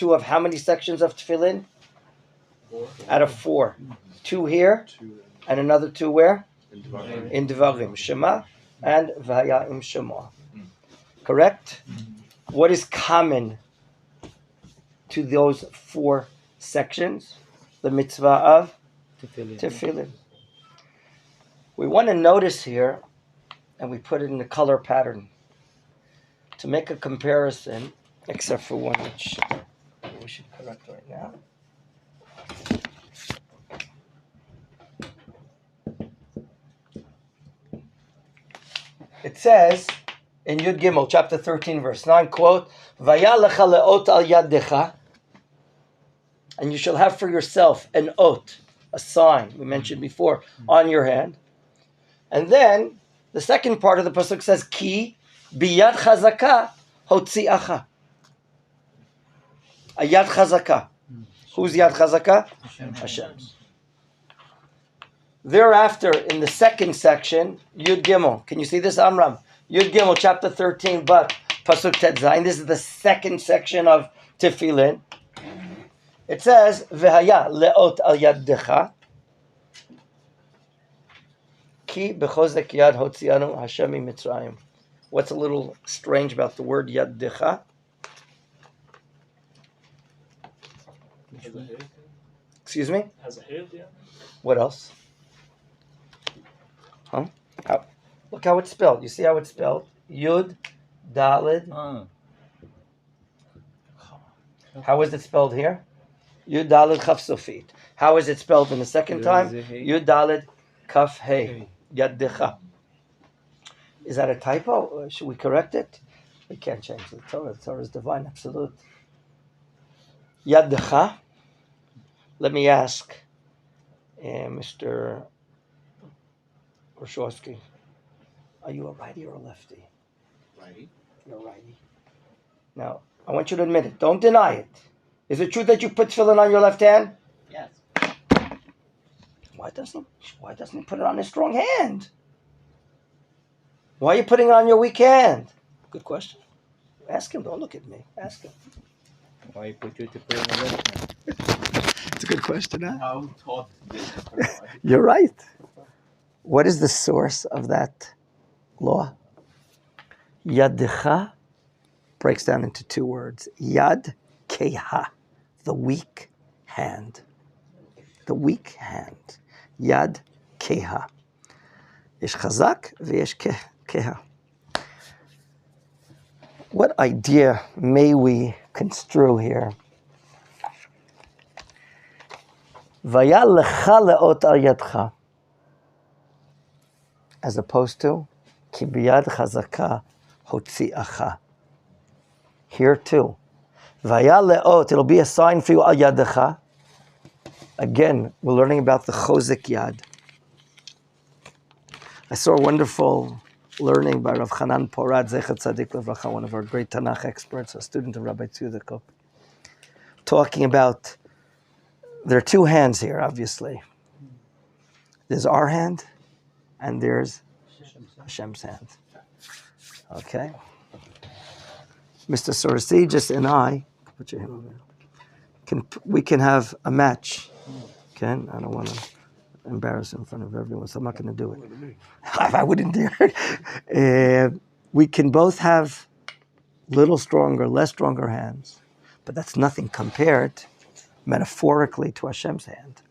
two of how many sections of tefillin? 4. Out of 4. 2 here, and another 2 where? In Devarim. Shema and V'haya im Shema. Correct? What is common to those 4 sections? The mitzvah of tefillin. We want to notice here, and we put it in the color pattern, to make a comparison, except for one which we should correct right now. It says in Yud Gimel, chapter 13, verse 9, quote, Vaya lecha le'ot al yadecha, and you shall have for yourself an ot, a sign, we mentioned before, on your hand. And then, the second part of the pasuk says, Ki biyad chazaka hotzi'acha. A yad chazaka. Who's yad chazaka? Hashem's. Thereafter, in the second section, Yud Gimel. Can you see this, Amram? Yud Gimel, chapter 13, but pasuk Tet Zayin. This is the second section of Tefillin. It says, V'haya le'ot al yaddecha, ki b'chozek yad hotzianu Hashem mitzrayim. What's a little strange about the word yaddecha? Excuse me? Has a head, yeah. What else? Huh? Look how it's spelled. You see how it's spelled? Yud, Dalid. How is it spelled here? Yud, Dalid, Chaf, Sofit. How is it spelled in the second time? Yud, Dalid, Kaf, Hey. Yaddecha. Is that a typo? Should we correct it? We can't change the Torah. The Torah is divine, absolute. Yaddecha. Let me ask Mr. Rashowski, are you a righty or a lefty? Righty. You're a righty. Now, I want you to admit it. Don't deny it. Is it true that you put tefillin on your left hand? Yes. Why doesn't he put it on his strong hand? Why are you putting it on your weak hand? Good question. Ask him. Don't look at me. Ask him. Why put you to put it on the left hand? It's a good question, huh? How taught this? You're right. What is the source of that law? Yaddecha breaks down into 2 words. Yad keha, the weak hand. The weak hand. Yad keha. Yesh chazak v'yesh keha. What idea may we construe here? Vaya lecha leot al yadcha, as opposed to ki biyad chazaka hotzi'acha. Here too, vaya leot, it'll be a sign for you al yadecha. Again, we're learning about the chozek yad. I saw a wonderful learning by Rav Chanan Porat, Zecher Tzadik Levracha, one of our great Tanakh experts, a student of Rabbi Tzudakov, talking about, there are 2 hands here, obviously. There's our hand, and there's Hashem's hand. Okay? Mr. Sorasijis and I, put your hand over there, we can have a match. Okay? I don't want to embarrass him in front of everyone, so I'm not going to do it. I wouldn't dare. We can both have little stronger, less stronger hands, but that's nothing compared, metaphorically, to Hashem's hand.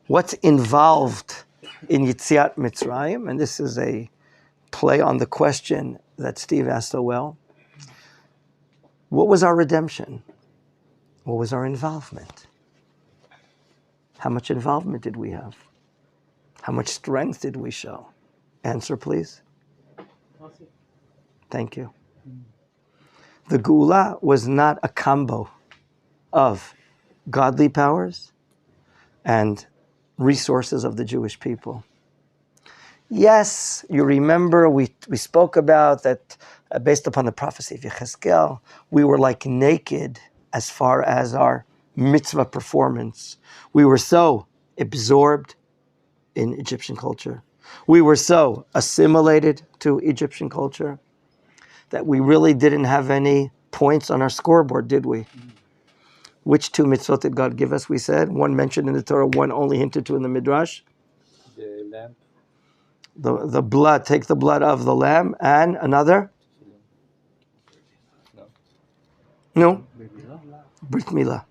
What's involved in Yitziat Mitzrayim, and this is a play on the question that Steve asked so well. What was our redemption? What was our involvement? How much involvement did we have? How much strength did we show? Answer, please. Thank you. The Geula was not a combo of godly powers and resources of the Jewish people. Yes, you remember we spoke about that based upon the prophecy of Yechezkel, we were like naked as far as our mitzvah performance. We were so absorbed in Egyptian culture. We were so assimilated to Egyptian culture that we really didn't have any points on our scoreboard, did we? Which two mitzvot did God give us? We said one mentioned in the Torah, one only hinted to in the Midrash. The lamp. The blood, take the blood of the lamb, and another? No. No? Brit Milah.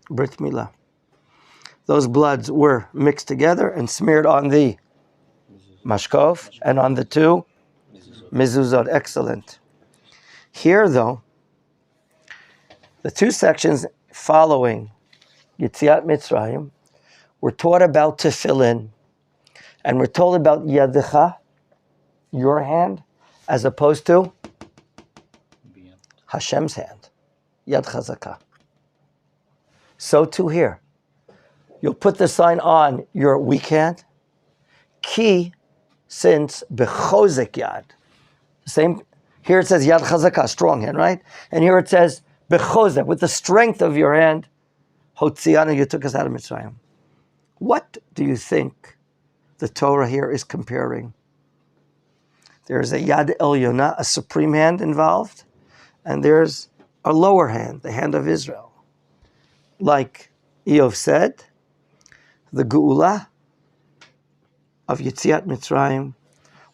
Brit Milah. Those bloods were mixed together and smeared on the mashkov and on the two mezuzot. Excellent. Here, though, the two sections following Yetziat Mitzrayim, we're taught about tefillin, and we're told about yadecha, your hand, as opposed to Hashem's hand, yad chazakah. So too here. You'll put the sign on your weak hand, ki, since bechozek yad. Same, here it says yad chazakah, strong hand, right? And here it says bechozek, with the strength of your hand, hotzianu, you took us out of Mitzrayim. What do you think the Torah here is comparing? There's a Yad Elyona, a supreme hand involved, and there's a lower hand, the hand of Israel. Like Eov said, the Geula of Yetziat Mitzrayim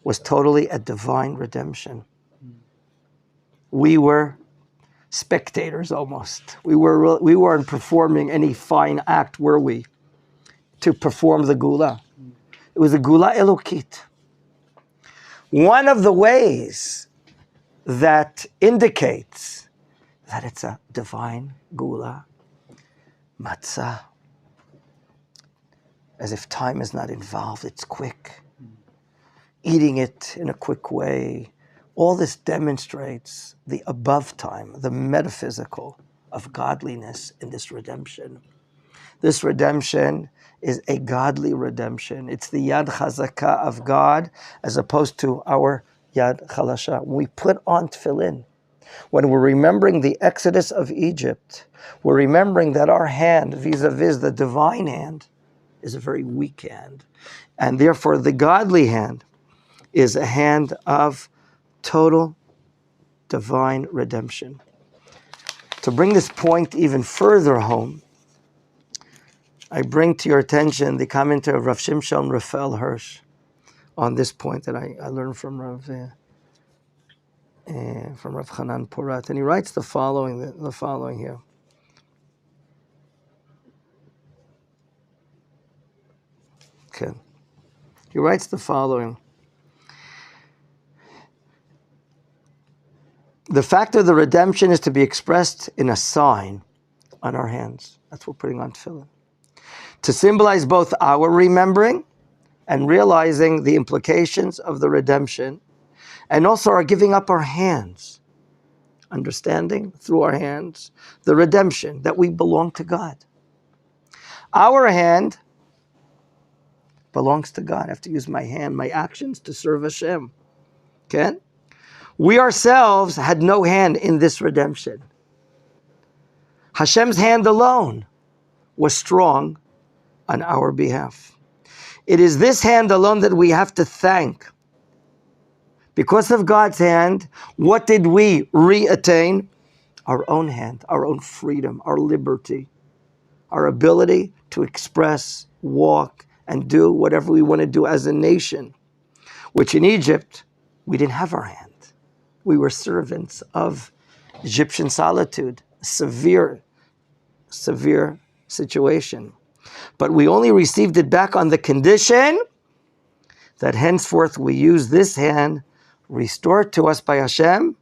was totally a divine redemption. We were spectators almost. We weren't performing any fine act, were we, to perform the Geula. It was a Geula Elokit. One of the ways that indicates that it's a divine Geula, matzah, as if time is not involved, it's quick. Eating it in a quick way. All this demonstrates the above time, the metaphysical of godliness in this redemption. This redemption is a godly redemption. It's the Yad Chazakah of God as opposed to our Yad Chalasha. When we put on tefillin, when we're remembering the exodus of Egypt, we're remembering that our hand, vis-a-vis the divine hand, is a very weak hand. And therefore the godly hand is a hand of total divine redemption. To bring this point even further home, I bring to your attention the commentary of Rav Shimshon Raphael Hirsch on this point that I learned from Rav Hanan Porat, and he writes the following here. Okay, he writes the following: the fact of the redemption is to be expressed in a sign on our hands. That's what we're putting on tefillin, to symbolize both our remembering and realizing the implications of the redemption, and also our giving up our hands, understanding through our hands the redemption, that we belong to God. Our hand belongs to God. I have to use my hand, my actions to serve Hashem. Okay? We ourselves had no hand in this redemption. Hashem's hand alone was strong on our behalf. It is this hand alone that we have to thank. Because of God's hand, what did we re-attain? Our own hand, our own freedom, our liberty, our ability to express, walk, and do whatever we want to do as a nation, which in Egypt, we didn't have our hand. We were servants of Egyptian solitude, severe situation. But we only received it back on the condition that henceforth we use this hand restored to us by Hashem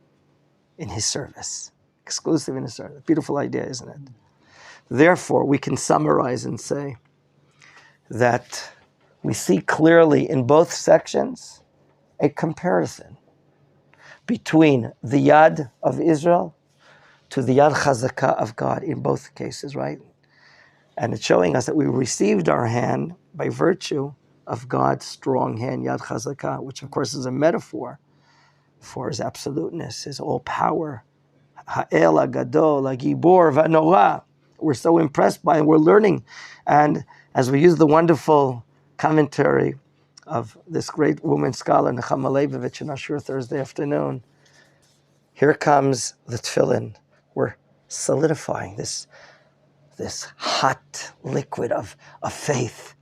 in His service, exclusive in His service. Beautiful idea, isn't it? Therefore, we can summarize and say that we see clearly in both sections a comparison between the Yad of Israel to the Yad Chazakah of God in both cases, right? And it's showing us that we received our hand by virtue of God's strong hand, Yad Chazakah, which of course is a metaphor for His absoluteness, His all power. Ha'el, ha'gadol, ha'gibor, va'norah. We're so impressed by it, we're learning. And as we use the wonderful commentary of this great woman scholar, Nechama Leibovich, in our Shur Thursday afternoon, here comes the tefillin. We're solidifying this this hot liquid of faith.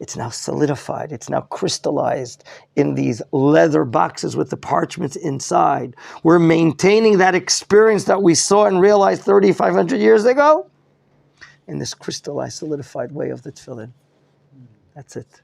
It's now solidified. It's now crystallized in these leather boxes with the parchments inside. We're maintaining that experience that we saw and realized 3,500 years ago in this crystallized, solidified way of the tefillin. That's it.